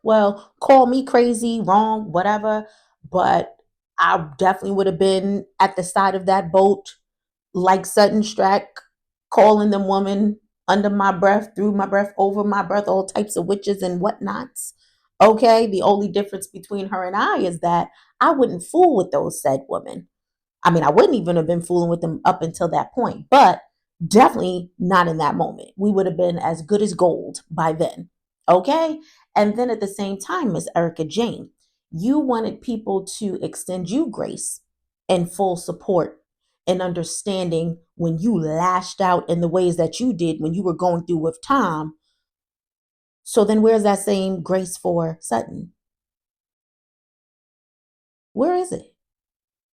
well, call me crazy, wrong, whatever, but I definitely would have been at the side of that boat like Sutton Strack, calling them woman under my breath, through my breath, over my breath, all types of witches and whatnots. Okay, the only difference between her and I is that I wouldn't fool with those said women. I mean, I wouldn't even have been fooling with them up until that point, but definitely not in that moment. We would have been as good as gold by then. Okay. And then at the same time, Miss Erica Jane, you wanted people to extend you grace and full support and understanding when you lashed out in the ways that you did when you were going through with Tom. So then where's that same grace for Sutton? Where is it?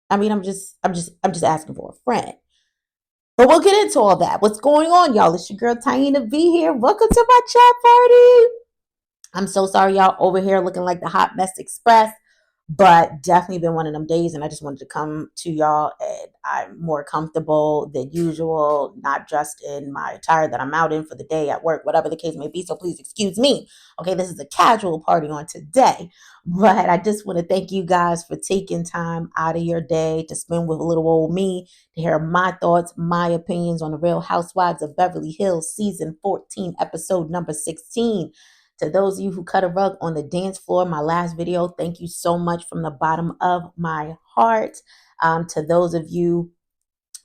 I mean, I'm just asking for a friend. But we'll get into all that. What's going on, y'all? It's your girl Taina V here. Welcome to my chat party. I'm so sorry, y'all, over here looking like the Hot Mess Express, but definitely been one of them days, and I just wanted to come to y'all, and I'm more comfortable than usual, not just in my attire that I'm out in for the day at work, whatever the case may be, so please excuse me. Okay, this is a casual party on today, but I just want to thank you guys for taking time out of your day to spend with little old me, to hear my thoughts, my opinions on the Real Housewives of Beverly Hills, season 14, episode number 16. To those of you who cut a rug on the dance floor, my last video, thank you so much from the bottom of my heart. To those of you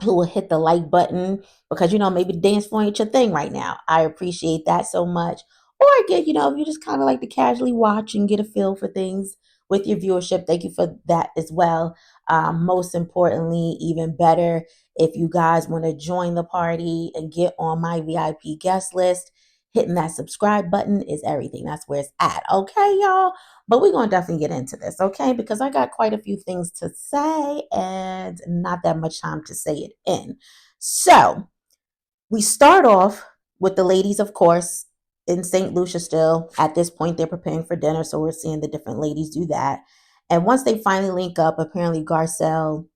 who will hit the like button because, maybe the dance floor ain't your thing right now, I appreciate that so much. Or again, if you just kind of like to casually watch and get a feel for things with your viewership, thank you for that as well. Most importantly, even better, if you guys want to join the party and get on my VIP guest list, hitting that subscribe button is everything. That's where it's at. Okay, y'all? But we're going to definitely get into this, okay? Because I got quite a few things to say and not that much time to say it in. So we start off with the ladies, of course, in St. Lucia still. At this point, they're preparing for dinner. So we're seeing the different ladies do that. And once they finally link up, apparently Garcelle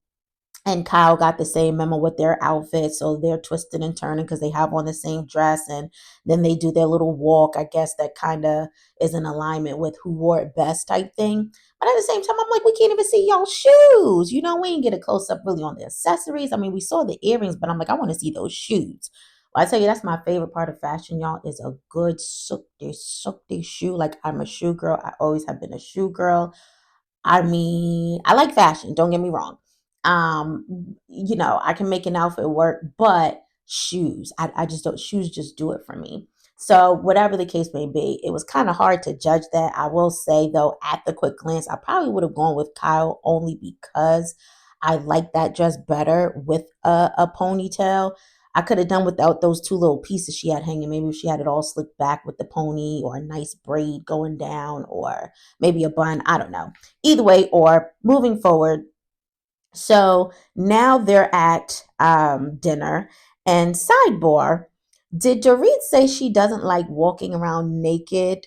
and Kyle got the same memo with their outfits, so they're twisting and turning because they have on the same dress, and then they do their little walk. I guess that kind of is in alignment with who wore it best type thing. But at the same time, I'm like, we can't even see y'all shoes. We didn't get a close up really on the accessories. I mean, we saw the earrings, but I'm like, I want to see those shoes. Well, I tell you, that's my favorite part of fashion, y'all, is a good soak they shoe. Like, I'm a shoe girl. I always have been a shoe girl. I mean, I like fashion, don't get me wrong. I can make an outfit work, but shoes, I just don't, shoes just do it for me. So whatever the case may be, it was kind of hard to judge that. I will say though, at the quick glance, I probably would have gone with Kyle only because I like that dress better with a ponytail. I could have done without those two little pieces she had hanging. Maybe if she had it all slicked back with the pony or a nice braid going down or maybe a bun. I don't know. Either way, or moving forward. So now they're at dinner. And sidebar, did Dorit say she doesn't like walking around naked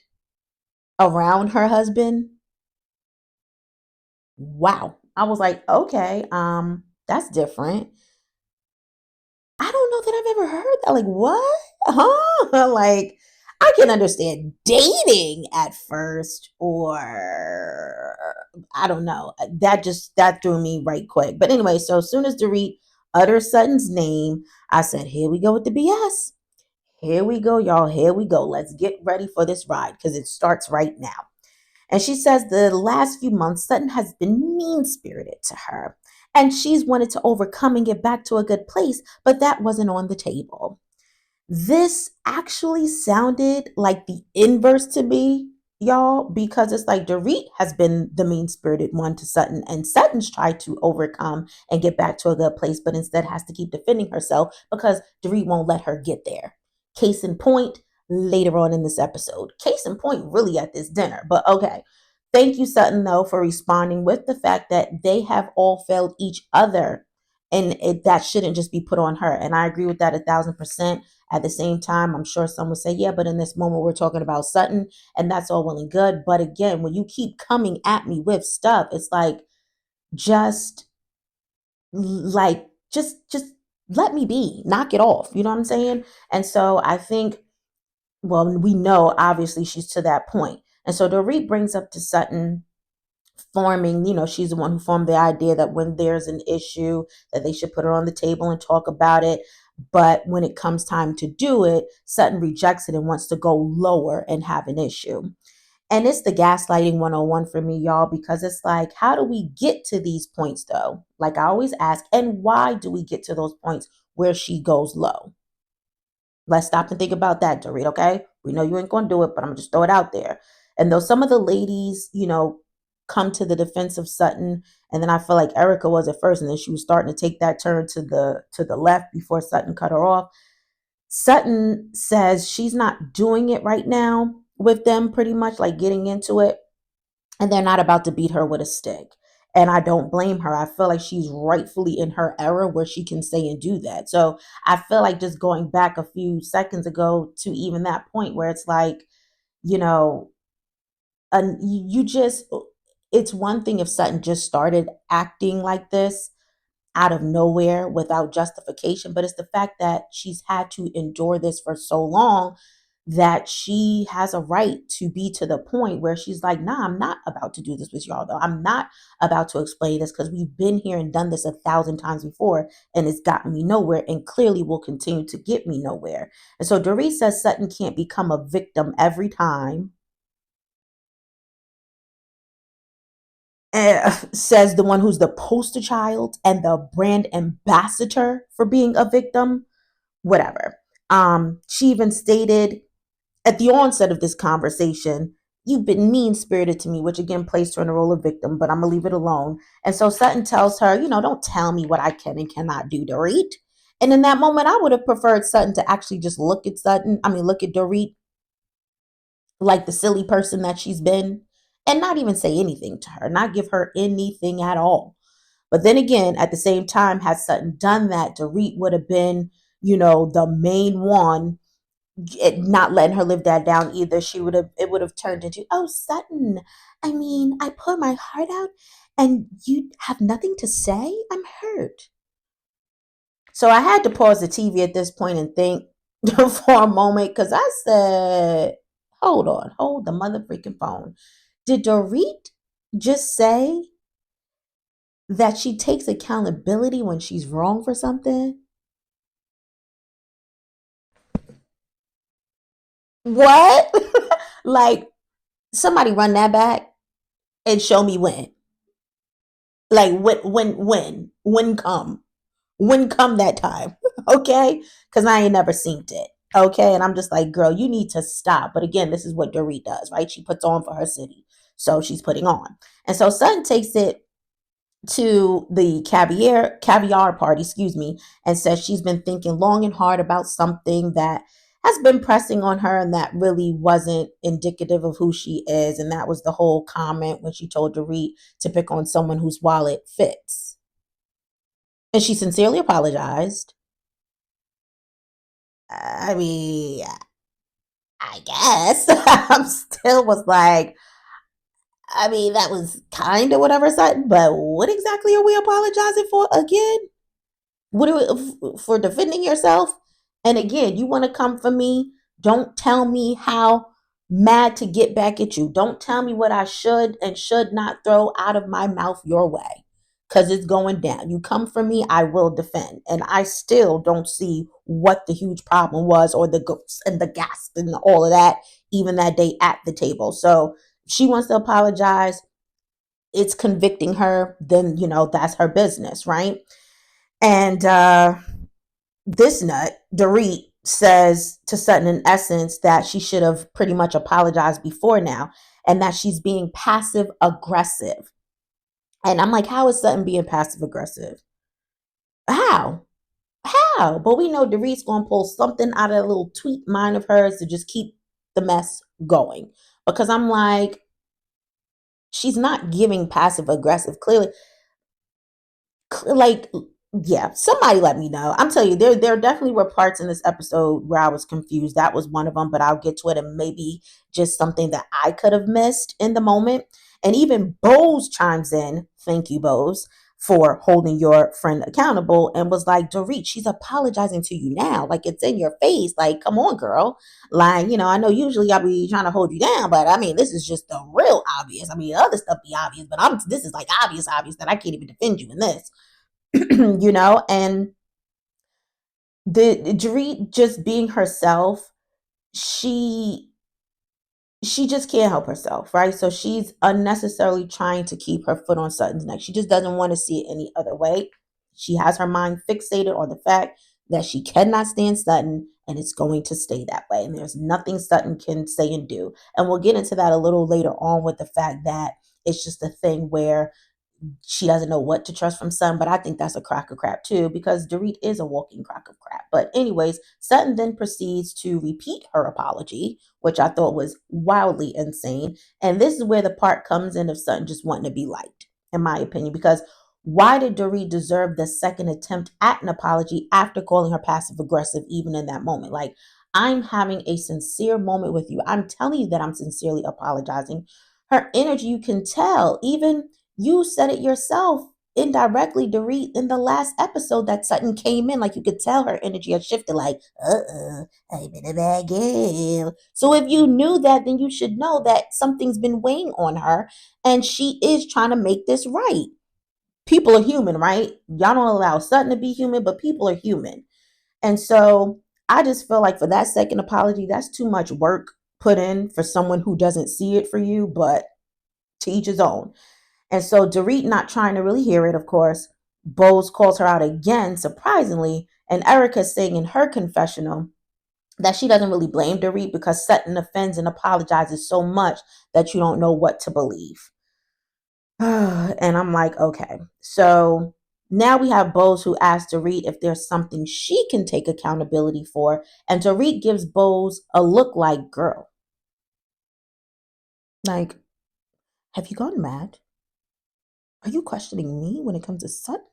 around her husband? Wow. I was like, okay, that's different. I don't know that I've ever heard that. Like, what? Huh? Like, I can understand dating at first, or I don't know. That threw me right quick. But anyway, so as soon as Dorit uttered Sutton's name, I said, here we go with the BS. Here we go, y'all. Here we go. Let's get ready for this ride because it starts right now. And she says the last few months, Sutton has been mean spirited to her. And she's wanted to overcome and get back to a good place, but that wasn't on the table. This actually sounded like the inverse to me, y'all, because it's like Dorit has been the mean spirited one to Sutton, and Sutton's tried to overcome and get back to a good place, but instead has to keep defending herself because Dorit won't let her get there. Case in point, later on in this episode. Case in point, really at this dinner, but okay. Thank you, Sutton, though, for responding with the fact that they have all failed each other. And that shouldn't just be put on her. And I agree with that 1,000%. At the same time, I'm sure some would say, yeah, but in this moment, we're talking about Sutton, and that's all well and good. But again, when you keep coming at me with stuff, it's like, just just let me be, knock it off. You know what I'm saying? And so I think, well, we know obviously she's to that point. And so Dorit brings up to Sutton forming, she's the one who formed the idea that when there's an issue that they should put it on the table and talk about it. But when it comes time to do it, Sutton rejects it and wants to go lower and have an issue. And it's the gaslighting 101 for me, y'all, because it's like, how do we get to these points though? Like I always ask, and why do we get to those points where she goes low? Let's stop and think about that, Dorit, okay? We know you ain't going to do it, but I'm going to just throw it out there. And though some of the ladies, come to the defense of Sutton, and then I feel like Erica was at first, and then she was starting to take that turn to the left before Sutton cut her off. Sutton says she's not doing it right now with them, pretty much like getting into it, and they're not about to beat her with a stick. And I don't blame her. I feel like she's rightfully in her era where she can say and do that. So I feel like just going back a few seconds ago to even that point where it's like, you know, you just, it's one thing if Sutton just started acting like this out of nowhere without justification, but it's the fact that she's had to endure this for so long that she has a right to be to the point where she's like, nah, I'm not about to do this with y'all, though. I'm not about to explain this because we've been here and done this 1,000 times before and it's gotten me nowhere and clearly will continue to get me nowhere. And so Dorit says Sutton can't become a victim every time. Says the one who's the poster child and the brand ambassador for being a victim, whatever. She even stated at the onset of this conversation, you've been mean spirited to me, which again placed her in the role of victim, but I'm gonna leave it alone. And so Sutton tells her, don't tell me what I can and cannot do, Dorit. And in that moment, I would have preferred Sutton to actually just look at Dorit like the silly person that she's been and not even say anything to her, not give her anything at all. But then again, at the same time, had Sutton done that, Dorit would have been, the main one, not letting her live that down either. It would have turned into, oh, Sutton, I mean, I put my heart out and you have nothing to say? I'm hurt. So I had to pause the TV at this point and think for a moment because I said, hold on, hold the mother freaking phone. Did Dorit just say that she takes accountability when she's wrong for something? What? Like, somebody run that back and show me when. Like, when come that time, okay? Because I ain't never seen it, okay? And I'm just like, girl, you need to stop. But again, this is what Dorit does, right? She puts on for her city, so she's putting on. And so Sutton takes it to the caviar party, excuse me, and says she's been thinking long and hard about something that has been pressing on her and that really wasn't indicative of who she is. And that was the whole comment when she told Dorit to pick on someone whose wallet fits. And she sincerely apologized. I mean, I guess. I'm still was like, I mean, that was kind of whatever, Sutton, but what exactly are we apologizing for again? What for defending yourself? And again, you want to come for me? Don't tell me how mad to get back at you. Don't tell me what I should and should not throw out of my mouth your way because it's going down. You come for me, I will defend. And I still don't see what the huge problem was or the ghosts and the gasp and all of that, even that day at the table. So she wants to apologize. It's convicting her, then, that's her business, right? And this nut, Dorit, says to Sutton in essence that she should have pretty much apologized before now and that she's being passive aggressive. And I'm like, how is Sutton being passive aggressive? How? How? But we know Dorit's going to pull something out of that little tweet mind of hers to just keep the mess going. Because I'm like, she's not giving passive aggressive. Clearly, like, yeah, somebody let me know. I'm telling you, there definitely were parts in this episode where I was confused. That was one of them, but I'll get to it, and maybe just something that I could have missed in the moment. And even Bose chimes in. Thank you, Bose. for holding your friend accountable, and was like, Dorit, she's apologizing to you now. Like, it's in your face. Like, come on, girl. Like, I know usually I'll be trying to hold you down, but I mean, this is just the real obvious. I mean, other stuff be obvious, but this is like obvious that I can't even defend you in this, and the Dorit just being herself, she she just can't help herself, right? So she's unnecessarily trying to keep her foot on Sutton's neck. She just doesn't want to see it any other way. She has her mind fixated on the fact that she cannot stand Sutton, and it's going to stay that way. And there's nothing Sutton can say and do. And we'll get into that a little later on with the fact that it's just a thing where she doesn't know what to trust from Sutton, but I think that's a crock of crap too, because Dorit is a walking crock of crap. But anyways, Sutton then proceeds to repeat her apology, which I thought was wildly insane. And this is where the part comes in of Sutton just wanting to be liked, in my opinion, because why did Dorit deserve the second attempt at an apology after calling her passive aggressive even in that moment? Like, I'm having a sincere moment with you. I'm telling you that I'm sincerely apologizing. Her energy, you can tell, even you said it yourself indirectly, Dorit, in the last episode that Sutton came in. Like, you could tell her energy had shifted, like, I'm in a bad game. So if you knew that, then you should know that something's been weighing on her and she is trying to make this right. People are human, right? Y'all don't allow Sutton to be human, but people are human. And so I just feel like for that second apology, that's too much work put in for someone who doesn't see it for you, but to each his own. And so Dorit, not trying to really hear it, of course, Bose calls her out again, surprisingly, and Erica saying in her confessional that she doesn't really blame Dorit because Sutton offends and apologizes so much that you don't know what to believe. And I'm like, okay. So now we have Bose who asks Dorit if there's something she can take accountability for, and Dorit gives Bose a look like, girl, like, have you gone mad? Are you questioning me when it comes to Sutton?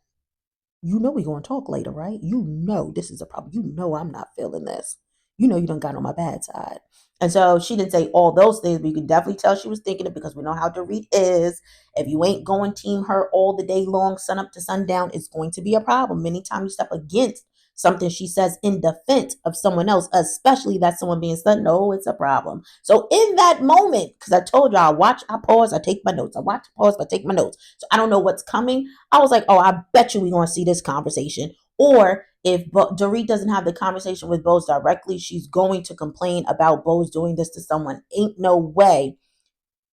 You know we gonna talk later, right? You know this is a problem. You know I'm not feeling this. You know you don't got on my bad side. And so she didn't say all those things, but you can definitely tell she was thinking it because we know how Dorit is. If you ain't going team her all the day long, sun up to sundown, it's going to be a problem. Anytime you step against something she says in defense of someone else, especially that someone being stunned, no, it's a problem. So in that moment, because I told you, I pause, I take my notes. I watch, pause, I take my notes. So I don't know what's coming. I was like, oh, I bet you we're going to see this conversation. Or if Dorit doesn't have the conversation with Bose directly, she's going to complain about Bose doing this to someone. Ain't no way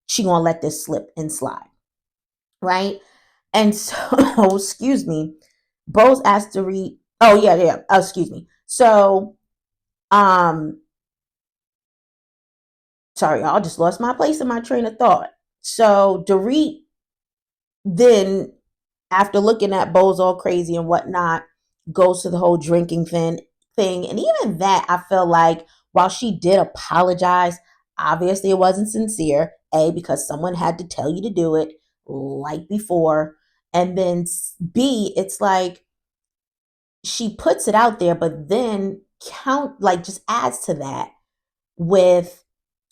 she going to let this slip and slide. Right? And so, excuse me, Bose asked Dorit, oh, yeah. Excuse me. So, um, sorry, y'all, just lost my place in my train of thought. So Dorit then, after looking at Bose all crazy and whatnot, goes to the whole drinking thing. And even that, I feel like while she did apologize, obviously it wasn't sincere. A, because someone had to tell you to do it like before. And then B, it's like she puts it out there, but then just adds to that with,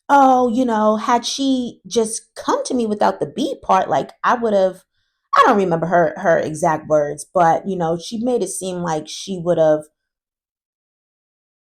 oh, had she just come to me without the B part, like I would have, I don't remember her exact words, but she made it seem like she would have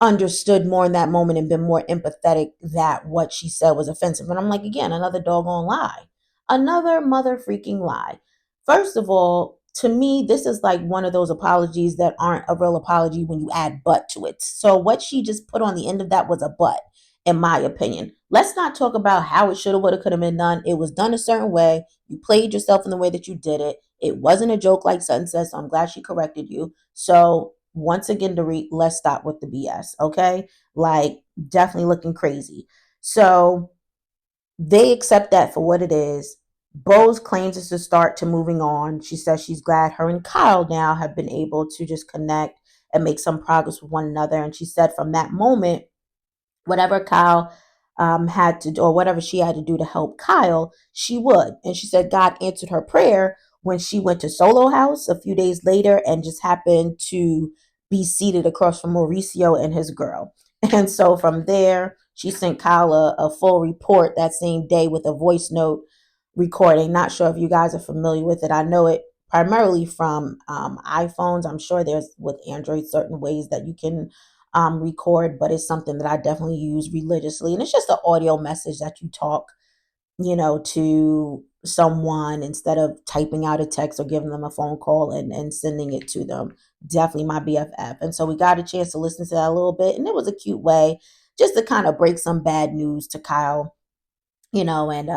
understood more in that moment and been more empathetic that what she said was offensive. And I'm like, again, another doggone lie. Another mother freaking lie. First of all, to me, this is like one of those apologies that aren't a real apology when you add but to it. So what she just put on the end of that was a but, in my opinion. Let's not talk about how it should have, would have, could have been done. It was done a certain way. You played yourself in the way that you did it. It wasn't a joke like Sutton says, so I'm glad she corrected you. So once again, Dorit, let's stop with the BS, okay? Like, definitely looking crazy. So they accept that for what it is. Bose claims it's a start to moving on. She says she's glad her and Kyle now have been able to just connect and make some progress with one another. And she said from that moment, whatever Kyle had to do, or whatever she had to do to help Kyle, she would. And she said God answered her prayer when she went to Solo House a few days later and just happened to be seated across from Mauricio and his girl. And so from there, she sent Kyle a full report that same day with a voice note recording. Not sure if you guys are familiar with it. I know it primarily from iPhones. I'm sure there's with Android certain ways that you can record, but it's something that I definitely use religiously. And it's just an audio message that you talk, to someone instead of typing out a text or giving them a phone call and sending it to them. Definitely my BFF. And so we got a chance to listen to that a little bit. And it was a cute way just to kind of break some bad news to Kyle, and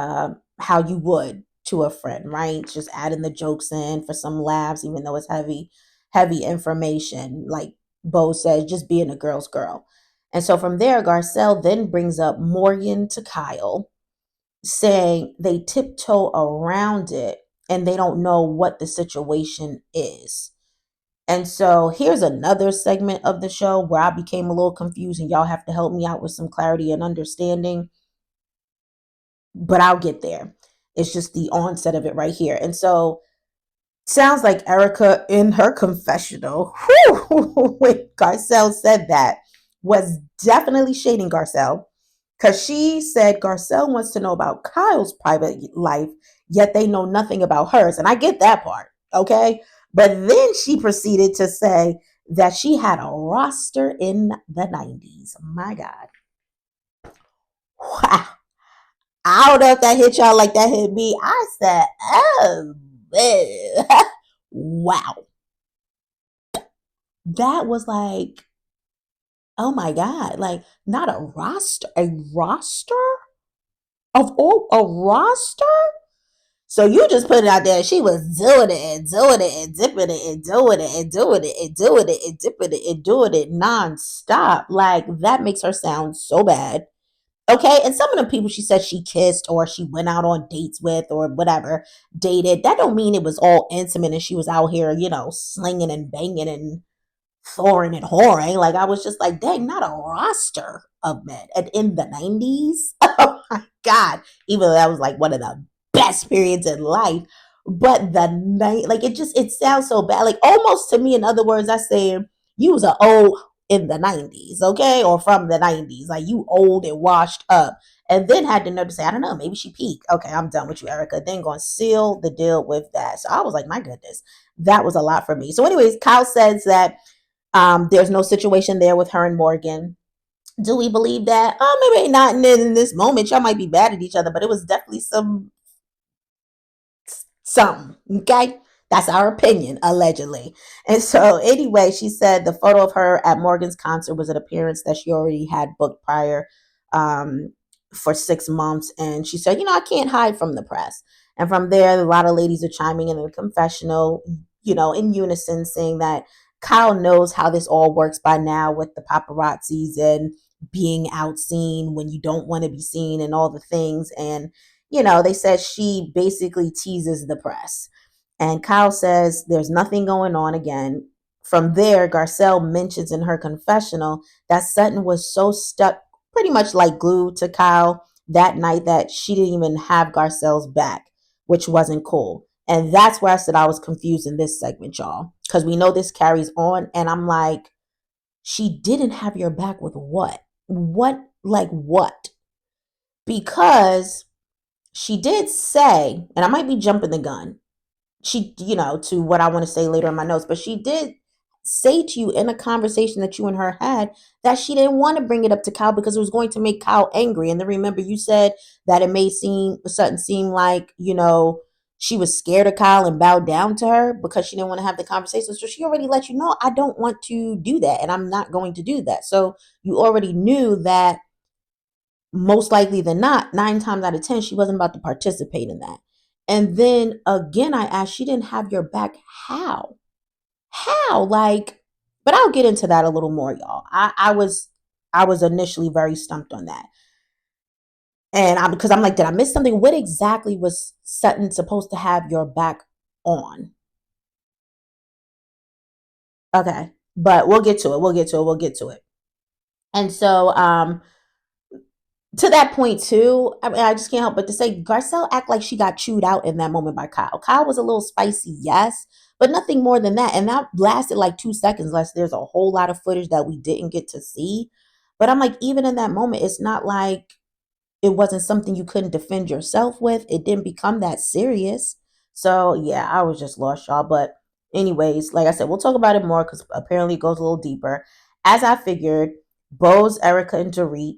how you would to a friend, right? Just adding the jokes in for some laughs, even though it's heavy, heavy information. Like Bo says, just being a girl's girl. And so from there, Garcelle then brings up Morgan to Kyle, saying they tiptoe around it and they don't know what the situation is. And so here's another segment of the show where I became a little confused, and y'all have to help me out with some clarity and understanding, but I'll get there. It's just the onset of it right here. And so sounds like Erica in her confessional, when Garcelle said that, was definitely shading Garcelle, because she said Garcelle wants to know about Kyle's private life, yet they know nothing about hers. And I get that part, okay? But then she proceeded to say that she had a roster in the 90s. My God. Wow. I don't know if that hit y'all like that hit me. I said, oh, man. Wow. That was like, oh my God, like not a roster of all, a roster. So you just put it out there. She was doing it and doing it and dipping it and doing it and doing it and doing it and dipping it and doing it nonstop. Like that makes her sound so bad. Okay. And some of the people she said she kissed or she went out on dates with or whatever, dated, that don't mean it was all intimate and she was out here, slinging and banging and foreign and whoring. Like I was just like, dang, not a roster of men. And in the 90s, oh my God, even though that was like one of the best periods in life. But the night, like it sounds so bad. Like almost to me, in other words, I say you was a old in the 90s, okay? Or from the 90s. Like you old and washed up. And then had to know to say, I don't know, maybe she peaked. Okay, I'm done with you, Erica. Then going to seal the deal with that. So I was like, my goodness, that was a lot for me. So, anyways, Kyle says that there's no situation there with her and Morgan. Do we believe that? Maybe not in this moment. Y'all might be bad at each other, but it was definitely something. Okay. That's our opinion, allegedly. And so, anyway, she said the photo of her at Morgan's concert was an appearance that she already had booked prior for 6 months. And she said, I can't hide from the press. And from there, a lot of ladies are chiming in the confessional, in unison, saying that Kyle knows how this all works by now with the paparazzis and being out seen when you don't want to be seen and all the things. And, they said she basically teases the press. And Kyle says there's nothing going on again. From there, Garcelle mentions in her confessional that Sutton was so stuck, pretty much like glued to Kyle that night, that she didn't even have Garcelle's back, which wasn't cool. And that's where I said I was confused in this segment, y'all, because we know this carries on. And I'm like, she didn't have your back with what? What? Like what? Because she did say, and I might be jumping the gun, she, to what I want to say later in my notes, but she did say to you in a conversation that you and her had that she didn't want to bring it up to Kyle because it was going to make Kyle angry. And then remember, you said that it made Sutton seem like, she was scared of Kyle and bowed down to her because she didn't want to have the conversation. So she already let you know, I don't want to do that and I'm not going to do that. So you already knew that most likely than not, 9 times out of 10, she wasn't about to participate in that. And then again, I asked, she didn't have your back. How? How? Like, but I'll get into that a little more, y'all. I was initially very stumped on that. And because I'm like, did I miss something? What exactly was Sutton supposed to have your back on? Okay. But we'll get to it. We'll get to it. We'll get to it. And so to that point too, I mean, I just can't help but to say Garcelle act like she got chewed out in that moment by Kyle. Kyle was a little spicy, yes, but nothing more than that. And that lasted like 2 seconds, unless there's a whole lot of footage that we didn't get to see. But I'm like, even in that moment, it's not like it wasn't something you couldn't defend yourself with. It didn't become that serious. So yeah, I was just lost, y'all. But anyways, like I said, we'll talk about it more because apparently it goes a little deeper. As I figured, Bose, Erica, and Dorit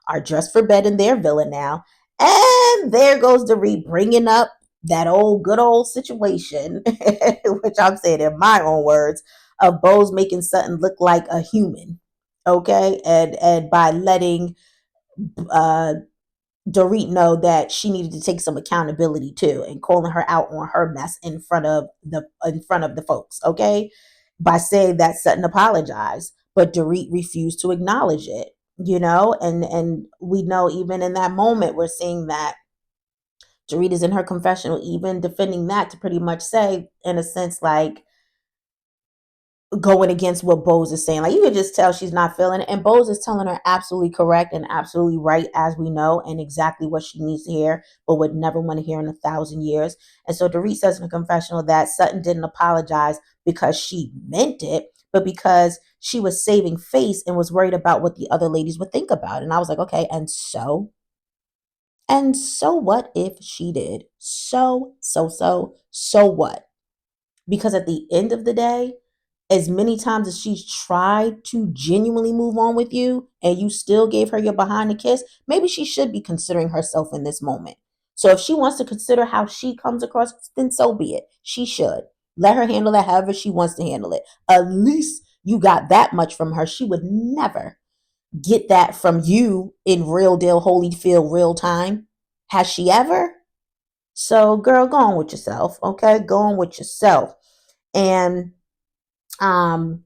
are dressed for bed in their villa now. And there goes Dorit bringing up that old good old situation, which I'm saying in my own words, of Bose making Sutton look like a human. Okay. And by letting uh Dorit know that she needed to take some accountability too, and calling her out on her mess in front of the folks, okay? By saying that Sutton apologized, but Dorit refused to acknowledge it, and we know even in that moment we're seeing that Dorit is in her confessional, even defending that to pretty much say, in a sense, like going against what Bose is saying. Like you could just tell she's not feeling it. And Bose is telling her absolutely correct and absolutely right, as we know, and exactly what she needs to hear, but would never want to hear in 1,000 years. And so Dorit says in a confessional that Sutton didn't apologize because she meant it, but because she was saving face and was worried about what the other ladies would think about. And I was like, okay, and so what if she did? So what? Because at the end of the day, as many times as she's tried to genuinely move on with you and you still gave her your behind the kiss, maybe she should be considering herself in this moment. So if she wants to consider how she comes across, then so be it. She should. Let her handle it however she wants to handle it. At least you got that much from her. She would never get that from you in real deal, Holyfield, real time. Has she ever? So, girl, go on with yourself, okay? Go on with yourself. And um,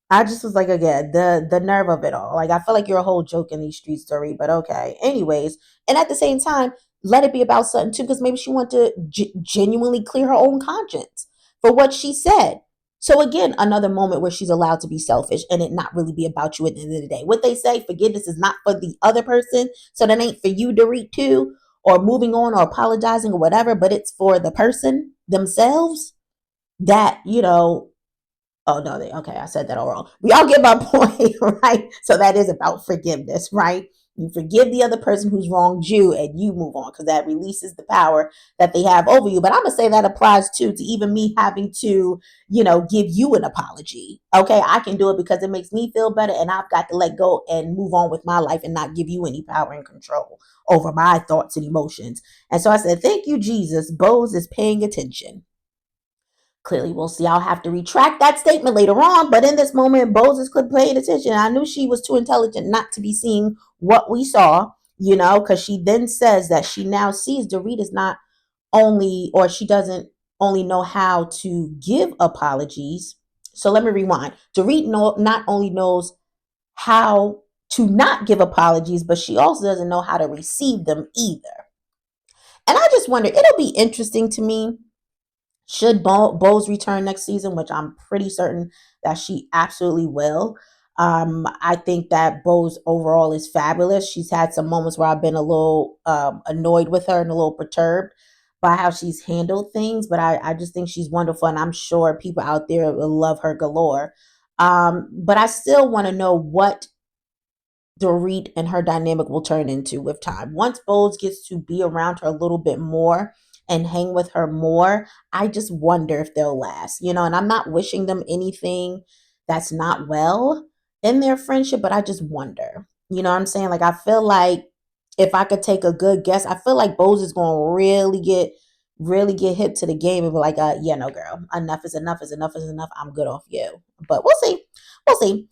I just was like, again, the nerve of it all. Like, I feel like you're a whole joke in these streets, Dory, but okay. Anyways, and at the same time, let it be about something too, because maybe she wanted to genuinely clear her own conscience for what she said. So again, another moment where she's allowed to be selfish and it not really be about you at the end of the day. What they say, forgiveness is not for the other person, so that ain't for you, Dorit, too, or moving on or apologizing or whatever, but it's for the person themselves that, oh no, okay, I said that all wrong. We all get my point, right? So that is about forgiveness, right? You forgive the other person who's wronged you and you move on because that releases the power that they have over you. But I'm gonna say that applies too to even me having to, give you an apology. Okay, I can do it because it makes me feel better and I've got to let go and move on with my life and not give you any power and control over my thoughts and emotions. And so I said, thank you, Jesus. Bose is paying attention. Clearly, we'll see. I'll have to retract that statement later on. But in this moment, Bose is paying attention. I knew she was too intelligent not to be seeing what we saw, because she then says that she now sees Dorit is not only, or she doesn't only know how to give apologies. So let me rewind. Dorit not only knows how to not give apologies, but she also doesn't know how to receive them either. And I just wonder, it'll be interesting to me should Bowles return next season, which I'm pretty certain that she absolutely will. I think that Bowles overall is fabulous. She's had some moments where I've been a little annoyed with her and a little perturbed by how she's handled things, but I just think she's wonderful, and I'm sure people out there will love her galore. But I still want to know what Dorit and her dynamic will turn into with time. Once Bowles gets to be around her a little bit more and hang with her more, I just wonder if they'll last, and I'm not wishing them anything that's not well in their friendship, but I just wonder, what I'm saying? Like, I feel like if I could take a good guess, I feel like Bowles is going to really get hip to the game and be like, yeah, no, girl, enough is enough is enough is enough. I'm good off you. But we'll see. We'll see.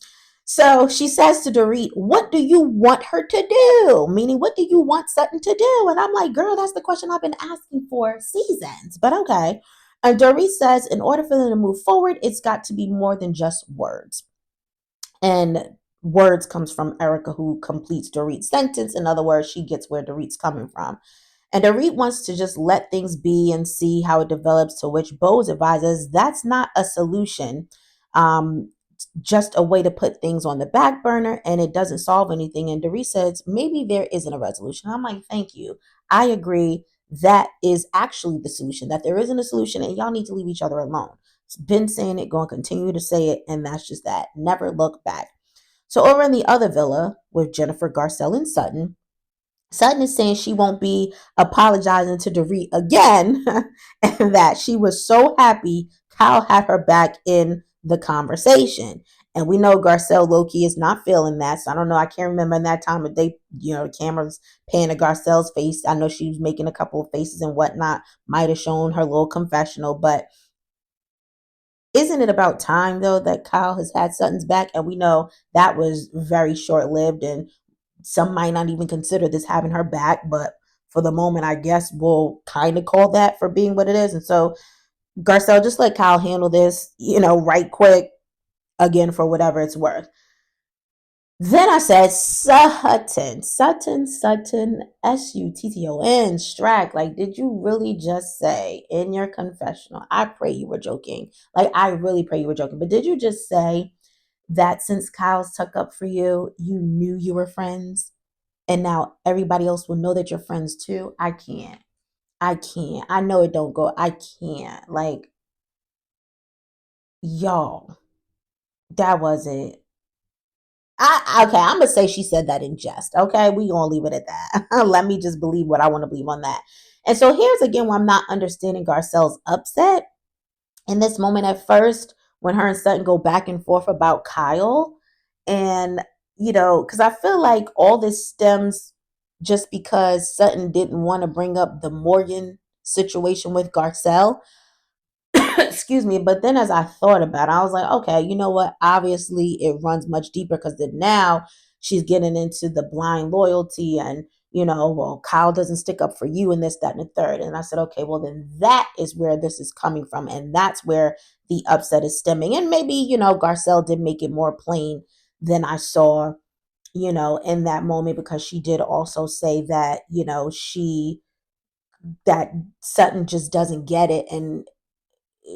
So she says to Dorit, what do you want her to do? Meaning, what do you want Sutton to do? And I'm like, girl, that's the question I've been asking for seasons. But okay. And Dorit says, in order for them to move forward, it's got to be more than just words. And words comes from Erica, who completes Dorit's sentence. In other words, she gets where Dorit's coming from. And Dorit wants to just let things be and see how it develops, to which Bose advises that's not a solution. Just a way to put things on the back burner, and it doesn't solve anything. And Dorit says, maybe there isn't a resolution. I'm like, thank you. I agree. That is actually the solution, that there isn't a solution and y'all need to leave each other alone. Been saying it, going to continue to say it, and that's just that. Never look back. So over in the other villa with Jennifer, Garcelle, and Sutton, Sutton is saying she won't be apologizing to Dorit again, and that she was so happy Kyle had her back in the conversation. And we know Garcelle Loki is not feeling that. So I don't know. I can't remember in that time of day, the cameras panning to Garcelle's face. I know she was making a couple of faces and whatnot, might have shown her little confessional. But isn't it about time, though, that Kyle has had Sutton's back? And we know that was very short lived, and some might not even consider this having her back, but for the moment, I guess we'll kind of call that for being what it is. And so, Garcelle, just let Kyle handle this, right quick, again, for whatever it's worth. Then I said, Sutton, Sutton, Strack. Like, did you really just say in your confessional? I pray you were joking. Like, I really pray you were joking. But did you just say that since Kyle's tuck up for you, you knew you were friends? And now everybody else will know that you're friends too? I can't. I can't. I know it don't go. I can't. Like, y'all, that wasn't. Okay, I'm gonna say she said that in jest. Okay, we gonna leave it at that. Let me just believe what I want to believe on that. And so here's again why I'm not understanding Garcelle's upset in this moment at first when her and Sutton go back and forth about Kyle. And, because I feel like all this stems just because Sutton didn't want to bring up the Morgan situation with Garcelle. Excuse me. But then as I thought about it, I was like, okay, you know what? Obviously, it runs much deeper because then now she's getting into the blind loyalty and, well, Kyle doesn't stick up for you and this, that, and the third. And I said, okay, well, then that is where this is coming from. And that's where the upset is stemming. And maybe, Garcelle did make it more plain than I saw, in that moment, because she did also say that, that Sutton just doesn't get it and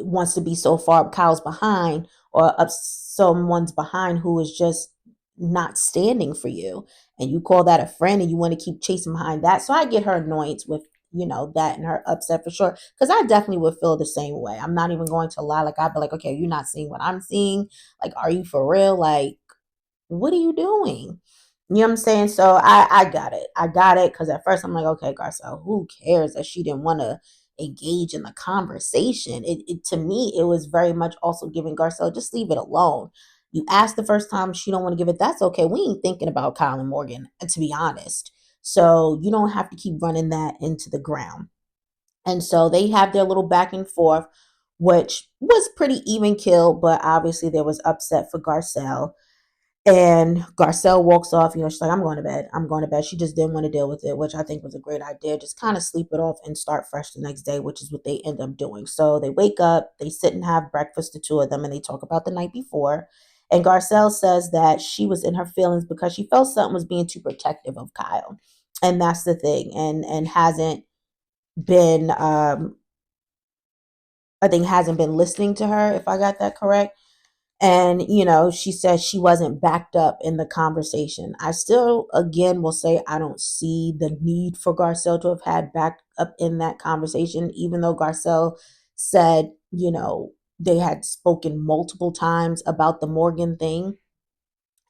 wants to be so far Kyle's behind or up someone's behind who is just not standing for you, and you call that a friend and you want to keep chasing behind that. So I get her annoyance with that and her upset for sure, because I definitely would feel the same way. I'm not even going to lie. Like, I'd be like, okay, you're not seeing what I'm seeing. Like, are you for real? Like, what are you doing? You know what I'm saying? So I got it. I got it, because at first I'm like, okay, Garcelle, who cares that she didn't want to engage in the conversation? It to me, it was very much also giving Garcelle, just leave it alone. You asked the first time, she don't want to give it. That's okay. We ain't thinking about Kyle and Morgan, to be honest. So you don't have to keep running that into the ground. And so they have their little back and forth, which was pretty even kill, but obviously there was upset for Garcelle. And Garcelle walks off, she's like, I'm going to bed. I'm going to bed. She just didn't want to deal with it, which I think was a great idea. Just kind of sleep it off and start fresh the next day, which is what they end up doing. So they wake up, they sit and have breakfast, the two of them, and they talk about the night before. And Garcelle says that she was in her feelings because she felt something was being too protective of Kyle. And that's the thing. And hasn't been I think hasn't been listening to her, if I got that correct. And, she says she wasn't backed up in the conversation. I still, again, will say I don't see the need for Garcelle to have had back up in that conversation, even though Garcelle said, they had spoken multiple times about the Morgan thing.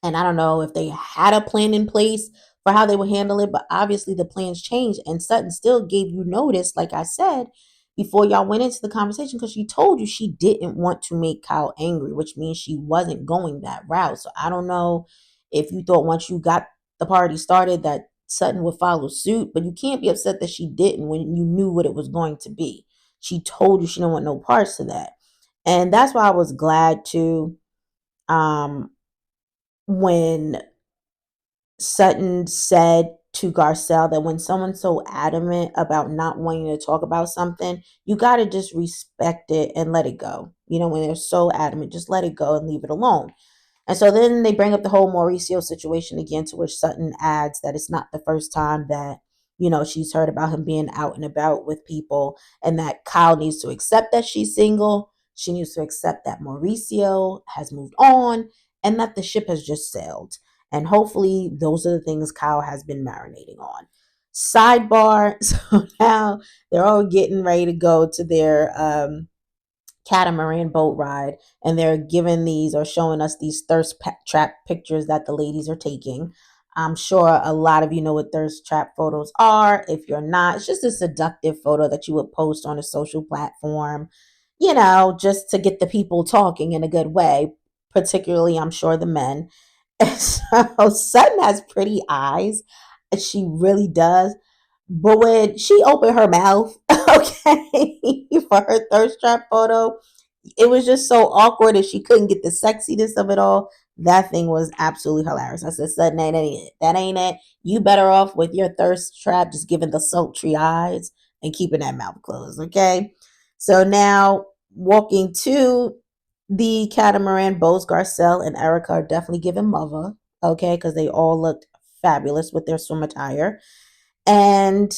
And I don't know if they had a plan in place for how they would handle it, but obviously the plans changed. And Sutton still gave you notice, like I said, before y'all went into the conversation, because she told you she didn't want to make Kyle angry, which means she wasn't going that route. So I don't know if you thought once you got the party started that Sutton would follow suit, but you can't be upset that she didn't when you knew what it was going to be. She told you she didn't want no parts of that. And that's why I was glad to when Sutton said to Garcelle that when someone's so adamant about not wanting to talk about something, you got to just respect it and let it go. When they're so adamant, just let it go and leave it alone. And so then they bring up the whole Mauricio situation again, to which Sutton adds that it's not the first time that, she's heard about him being out and about with people, and that Kyle needs to accept that she's single. She needs to accept that Mauricio has moved on and that the ship has just sailed. And hopefully those are the things Kyle has been marinating on. Sidebar. So now they're all getting ready to go to their catamaran boat ride, and they're giving these or showing us these thirst trap pictures that the ladies are taking. I'm sure a lot of you know what thirst trap photos are. If you're not, it's just a seductive photo that you would post on a social platform, just to get the people talking in a good way, particularly, I'm sure, the men. And so Sutton has pretty eyes. She really does. But when she opened her mouth, okay, for her thirst trap photo, it was just so awkward and she couldn't get the sexiness of it all. That thing was absolutely hilarious. I said, Sutton, that ain't it. That ain't it. You better off with your thirst trap, just giving the sultry eyes and keeping that mouth closed, okay? So now walking to the catamaran, Bose Garcelle and Erica are definitely giving mother, okay, because they all looked fabulous with their swim attire. And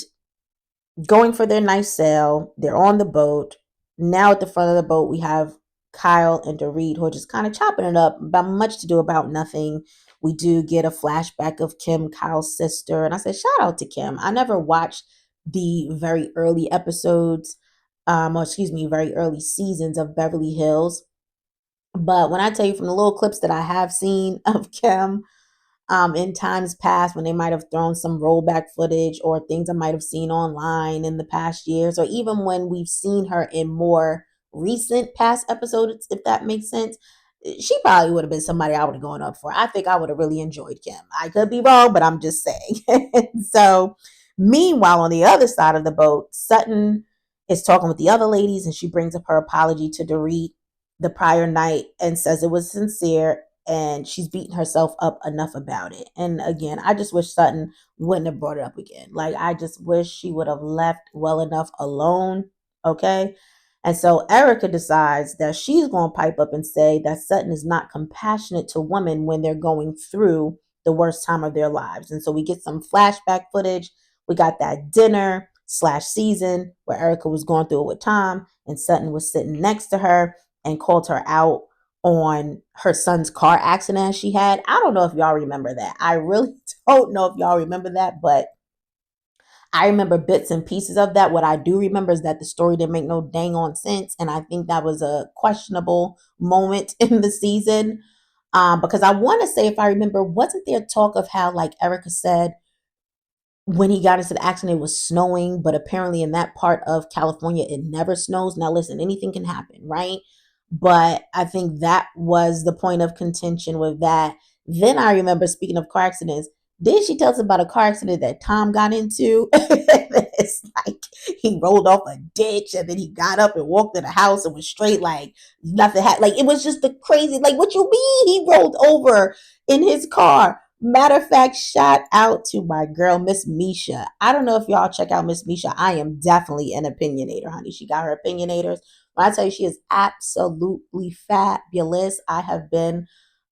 going for their nice sail. They're on the boat. Now at the front of the boat, we have Kyle and Dorit who are just kind of chopping it up about much to do about nothing. We do get a flashback of Kim, Kyle's sister. And I said, shout out to Kim. I never watched the very early episodes, or excuse me, very early seasons of Beverly Hills. But when I tell you from the little clips that I have seen of Kim, in times past when they might have thrown some rollback footage or things I might have seen online in the past years, or even when we've seen her in more recent past episodes, if that makes sense. She probably would have been somebody I would have gone up for. I think I would have really enjoyed Kim. I could be wrong, but I'm just saying. So, meanwhile, on the other side of the boat, Sutton is talking with the other ladies and she brings up her apology to Dorit the prior night and says it was sincere and she's beaten herself up enough about it. And again, I just wish Sutton wouldn't have brought it up again. Like, I just wish she would have left well enough alone. Okay. And so Erica decides that she's going to pipe up and say that Sutton is not compassionate to women when they're going through the worst time of their lives. And so we get some flashback footage. We got that dinner slash season where Erica was going through it with Tom and Sutton was sitting next to her and called her out on her son's car accident she had. I don't know if y'all remember that. I really don't know if y'all remember that, but I remember bits and pieces of that. What I do remember is that the story didn't make no dang on sense. And I think that was a questionable moment in the season. Because I want to say, if I remember, wasn't there talk of how, like Erica said, when he got into the accident, it was snowing, but apparently in that part of California, it never snows. Now, listen, anything can happen, right? But I think that was the point of contention with that. Then I remember, speaking of car accidents, did she tell us about a car accident that Tom got into? It's like he rolled off a ditch and then he got up and walked to the house and was straight, like nothing had, like, it was just the crazy, like, what you mean he rolled over in his car? Matter of fact, shout out to my girl, Miss Misha. I don't know if y'all check out Miss Misha. I am definitely an opinionator, honey. She got her opinionators. When I tell you she is absolutely fabulous, I have been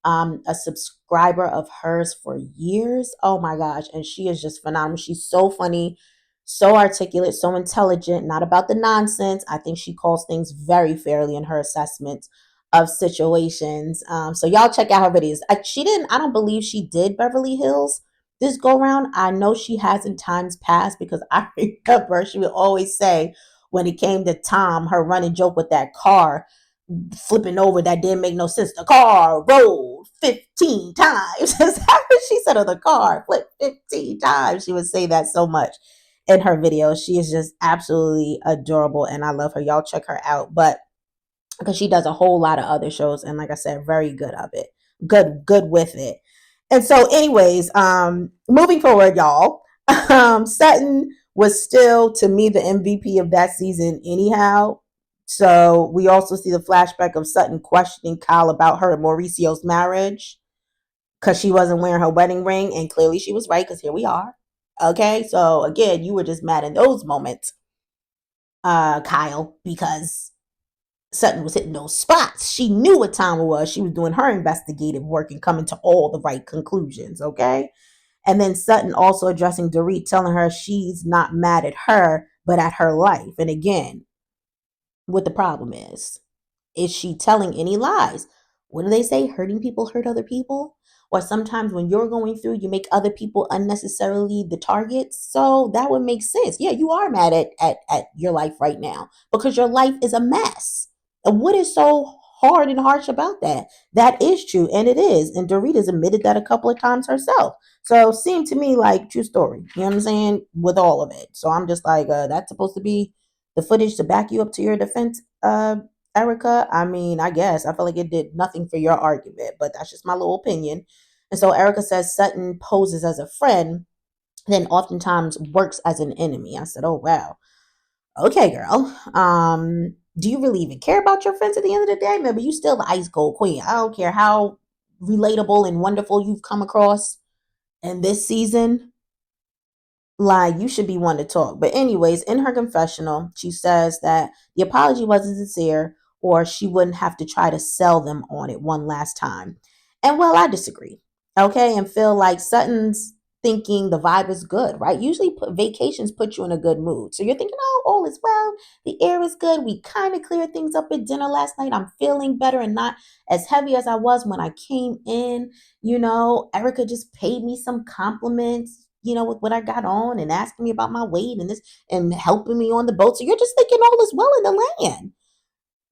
a subscriber of hers for years. Oh my gosh. And she is just phenomenal. She's so funny, so articulate, so intelligent, not about the nonsense. I think she calls things very fairly in her assessments of situations. So y'all check out her videos. I don't believe she did Beverly Hills this go round. I know she has in times past because I remember she would always say when it came to Tom, her running joke with that car flipping over that didn't make no sense. The car rolled 15 times. That's how she said of the car flipped 15 times. She would say that so much in her videos. She is just absolutely adorable and I love her. Y'all check her out. But because she does a whole lot of other shows and like I said, very good of it. Good with it. And so anyways, moving forward, y'all, Sutton was still to me the MVP of that season anyhow. So we also see the flashback of Sutton questioning Kyle about her and Mauricio's marriage because she wasn't wearing her wedding ring. And clearly she was right because here we are. Okay. So again, you were just mad in those moments, Kyle, because Sutton was hitting those spots. She knew what time it was. She was doing her investigative work and coming to all the right conclusions, okay? And then Sutton also addressing Dorit, telling her she's not mad at her, but at her life. And again, what the problem is she telling any lies? What do they say? Hurting people hurt other people? Or sometimes when you're going through, you make other people unnecessarily the targets. So that would make sense. Yeah, you are mad at your life right now because your life is a mess. And what is so hard and harsh about that. That is true, and it is. And Dorit has admitted that a couple of times herself. So seemed to me like true story. You know what I'm saying? With all of it. So I'm just like, that's supposed to be the footage to back you up to your defense, Erica. I mean, I guess. I feel like it did nothing for your argument, but that's just my little opinion. And so Erica says Sutton poses as a friend, then oftentimes works as an enemy. I said, oh wow. Okay, girl. Do you really even care about your friends at the end of the day? Maybe you still the ice cold queen. I don't care how relatable and wonderful you've come across in this season. Like, you should be one to talk. But anyways, in her confessional, she says that the apology wasn't sincere, or she wouldn't have to try to sell them on it one last time. And well, I disagree. Okay, and feel like Sutton's thinking the vibe is good, right? Usually vacations put you in a good mood. So you're thinking, oh, all is well, the air is good. We kind of cleared things up at dinner last night. I'm feeling better and not as heavy as I was when I came in. Erica just paid me some compliments, with what I got on, and asking me about my weight and this, and helping me on the boat. So you're just thinking all is well in the land.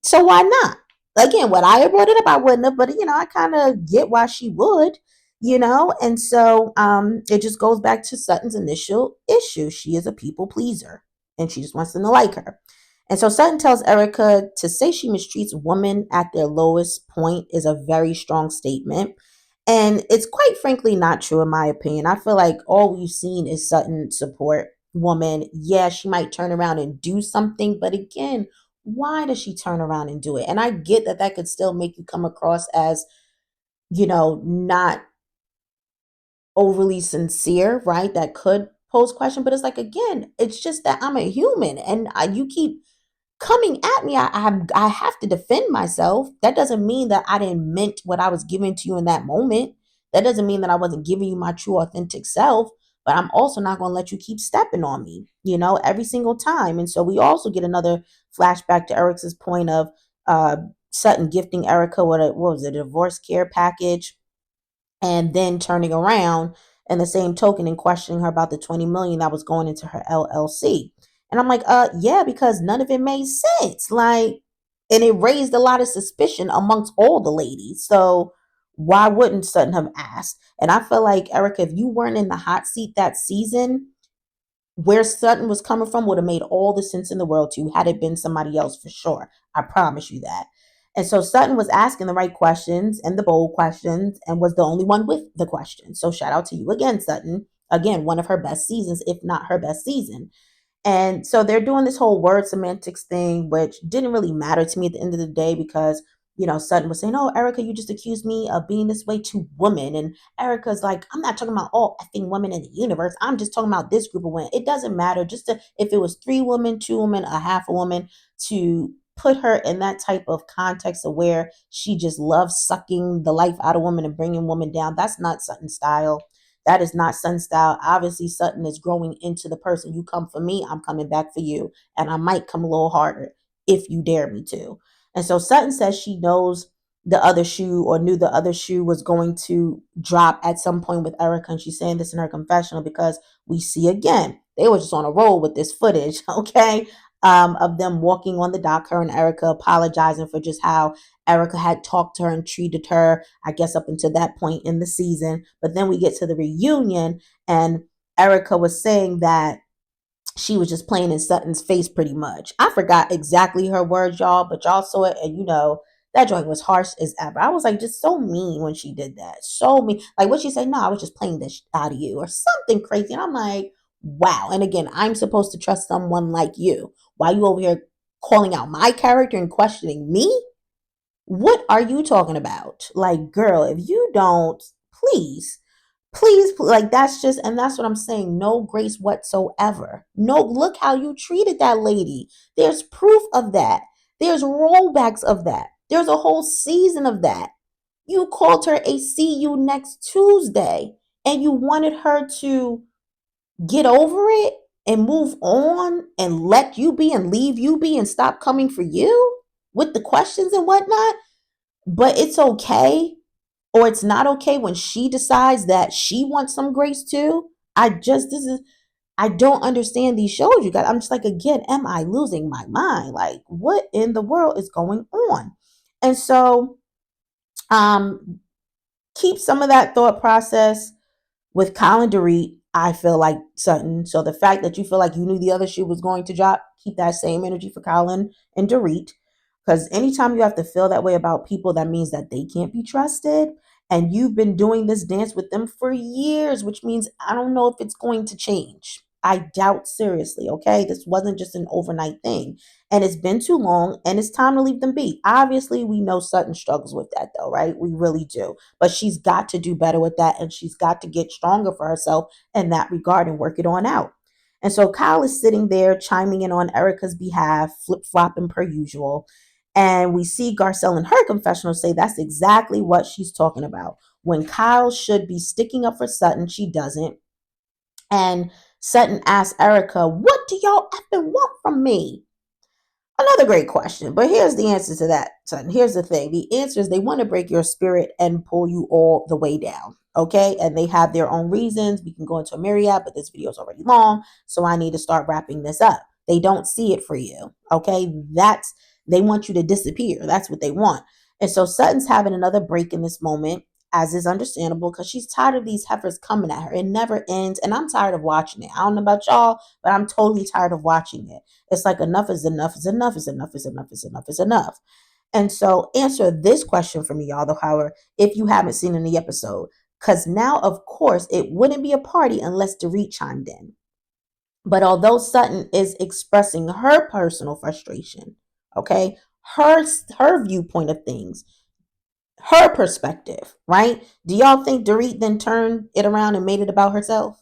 So why not? Again, what I had brought it up, I wouldn't have, but I kind of get why she would, and so it just goes back to Sutton's initial issue. She is a people pleaser, and she just wants them to like her. And so Sutton tells Erica to say she mistreats women at their lowest point is a very strong statement. And it's quite frankly not true, in my opinion. I feel like all we've seen is Sutton support woman. Yeah, she might turn around and do something, but again, why does she turn around and do it? And I get that that could still make you come across as, not overly sincere, right? That could pose question, but it's like, again, it's just that I'm a human, and you keep coming at me. I have to defend myself. That doesn't mean that I didn't meant what I was giving to you in that moment. That doesn't mean that I wasn't giving you my true authentic self. But I'm also not going to let you keep stepping on me, every single time. And so we also get another flashback to Eric's point of uh, Sutton gifting Erica with what was it, a divorce care package, and then turning around in the same token and questioning her about the 20 million that was going into her LLC. And I'm like, yeah, because none of it made sense. Like, and it raised a lot of suspicion amongst all the ladies. So why wouldn't Sutton have asked? And I feel like, Erica, if you weren't in the hot seat that season, where Sutton was coming from would have made all the sense in the world to you had it been somebody else, for sure. I promise you that. And so Sutton was asking the right questions and the bold questions, and was the only one with the questions. So shout out to you again, Sutton. Again, one of her best seasons, if not her best season. And so they're doing this whole word semantics thing, which didn't really matter to me at the end of the day because, Sutton was saying, oh, Erica, you just accused me of being this way to women. And Erica's like, I'm not talking about all effing women in the universe. I'm just talking about this group of women. It doesn't matter. If it was 3 women, 2 women, a half a woman, to put her in that type of context of where she just loves sucking the life out of women and bringing women down. That's not Sutton style. That is not Sutton style. Obviously, Sutton is growing into the person. You come for me, I'm coming back for you. And I might come a little harder if you dare me to. And so Sutton says she knows the other shoe, or knew the other shoe was going to drop at some point with Erica. And she's saying this in her confessional because we see again, they were just on a roll with this footage, okay? Of them walking on the dock, her and Erica apologizing for just how Erica had talked to her and treated her, I guess, up until that point in the season. But then we get to the reunion, and Erica was saying that she was just playing in Sutton's face pretty much. I forgot exactly her words, y'all, but y'all saw it, and that joint was harsh as ever. I was like, just so mean when she did that. So mean. Like, what she say? No, I was just playing this out of you, or something crazy. And I'm like, wow. And again, I'm supposed to trust someone like you. Why you over here calling out my character and questioning me? What are you talking about? Like, girl, if you don't, please, please, like, that's just, and that's what I'm saying. No grace whatsoever. No, look how you treated that lady. There's proof of that. There's rollbacks of that. There's a whole season of that. You called her a see you next Tuesday, and you wanted her to get over it and move on and let you be and leave you be and stop coming for you with the questions and whatnot. But it's okay, or it's not okay when she decides that she wants some grace too. I don't understand these shows, you guys. I'm just like, again, am I losing my mind? Like, what in the world is going on? And so keep some of that thought process with Kyle and Dorit. I feel like Sutton. So the fact that you feel like you knew the other shoe was going to drop, keep that same energy for Kyle and Dorit. Because anytime you have to feel that way about people, that means that they can't be trusted. And you've been doing this dance with them for years, which means I don't know if it's going to change. I doubt seriously, okay? This wasn't just an overnight thing. And it's been too long, and it's time to leave them be. Obviously, we know Sutton struggles with that, though, right? We really do. But she's got to do better with that, and she's got to get stronger for herself in that regard and work it on out. And so Kyle is sitting there chiming in on Erica's behalf, flip flopping per usual. And we see Garcelle in her confessional say that's exactly what she's talking about. When Kyle should be sticking up for Sutton, she doesn't. And Sutton asks Erica, "What do y'all effing want from me?" Another great question, but here's the answer to that, son. Here's the thing. The answer is they want to break your spirit and pull you all the way down. Okay. And they have their own reasons. We can go into a myriad, but this video is already long. So I need to start wrapping this up. They don't see it for you. Okay. They want you to disappear. That's what they want. And so Sutton's having another break in this moment, as is understandable, because she's tired of these heifers coming at her. It never ends. And I'm tired of watching it. I don't know about y'all, but I'm totally tired of watching it. It's like enough is enough is enough is enough is enough is enough is enough. And so answer this question for me, y'all, though, however, if you haven't seen any episode. Because now, of course, it wouldn't be a party unless Dorit chimed in. But although Sutton is expressing her personal frustration, okay, her viewpoint of things, her perspective, right? Do y'all think Dorit then turned it around and made it about herself?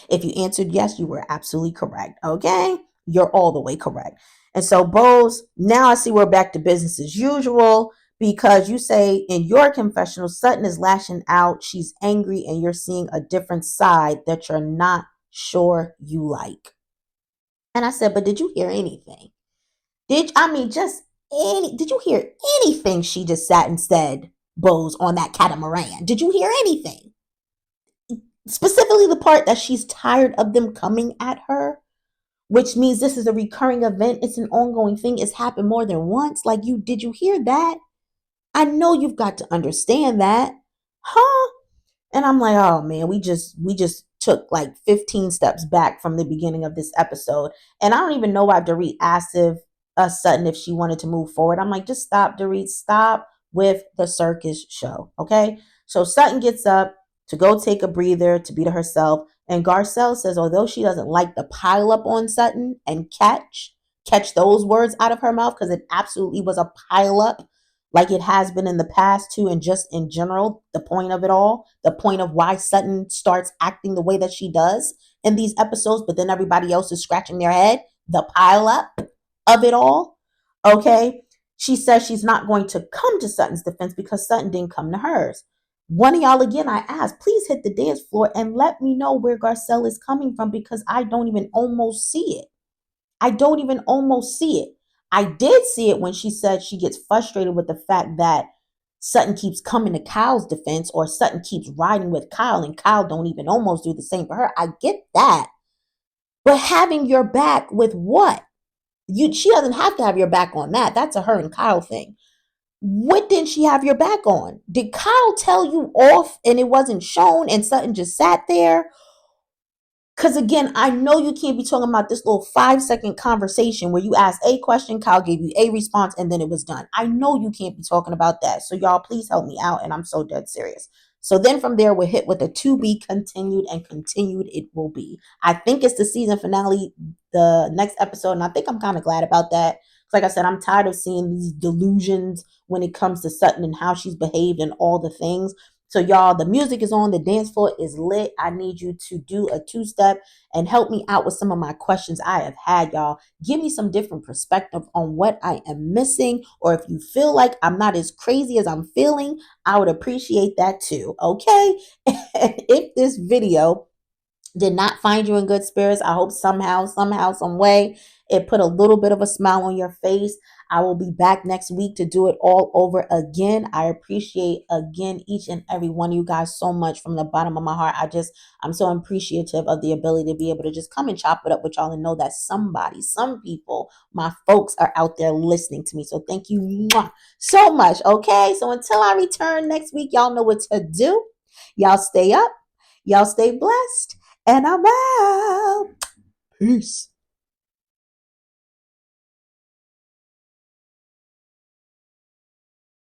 If you answered yes, you were absolutely correct. Okay? You're all the way correct. And so, Bose, now I see we're back to business as usual because you say in your confessional, Sutton is lashing out. She's angry, and you're seeing a different side that you're not sure you like. And I said, but did you hear anything? Did you hear anything she just sat and said, Bose, on that catamaran? Did you hear anything? Specifically the part that she's tired of them coming at her, which means this is a recurring event. It's an ongoing thing. It's happened more than once. Like, did you hear that? I know you've got to understand that. Huh? And I'm like, oh man, we just took like 15 steps back from the beginning of this episode. And I don't even know why Dorit asked if Sutton if she wanted to move forward. I'm like, just stop, Dorit. Stop with the circus show. Okay. So Sutton gets up to go take a breather, to be to herself. And Garcelle says, although she doesn't like the pile up on Sutton and catch those words out of her mouth, because it absolutely was a pile up like it has been in the past too, and just in general, the point of it all, the point of why Sutton starts acting the way that she does in these episodes, but then everybody else is scratching their head, the pile up of it all. Okay. She says she's not going to come to Sutton's defense because Sutton didn't come to hers. One of y'all, again, I ask, please hit the dance floor and let me know where Garcelle is coming from because I don't even almost see it. I don't even almost see it. I did see it when she said she gets frustrated with the fact that Sutton keeps coming to Kyle's defense or Sutton keeps riding with Kyle and Kyle don't even almost do the same for her. I get that. But having your back with what? She doesn't have to have your back on that. That's a her and Kyle thing. What didn't she have your back on? Did Kyle tell you off and it wasn't shown and Sutton just sat there? Because again, I know you can't be talking about this little 5-second conversation where you asked a question, Kyle gave you a response, and then it was done. I know you can't be talking about that. So y'all, please help me out. And I'm so dead serious. So then from there, we're hit with a to be continued, and continued it will be. I think it's the season finale, the next episode. And I think I'm kind of glad about that. Like I said, I'm tired of seeing these delusions when it comes to Sutton and how she's behaved and all the things. So y'all, the music is on, the dance floor is lit. I need you to do a 2-step and help me out with some of my questions I have had, y'all. Give me some different perspective on what I am missing, or if you feel like I'm not as crazy as I'm feeling, I would appreciate that too, okay? And if this video did not find you in good spirits, I hope somehow, some way, it put a little bit of a smile on your face. I will be back next week to do it all over again. I appreciate again each and every one of you guys so much from the bottom of my heart. I'm so appreciative of the ability to be able to just come and chop it up with y'all and know that some people, my folks are out there listening to me. So thank you so much. Okay. So until I return next week, y'all know what to do. Y'all stay up. Y'all stay blessed. And I'm out. Peace.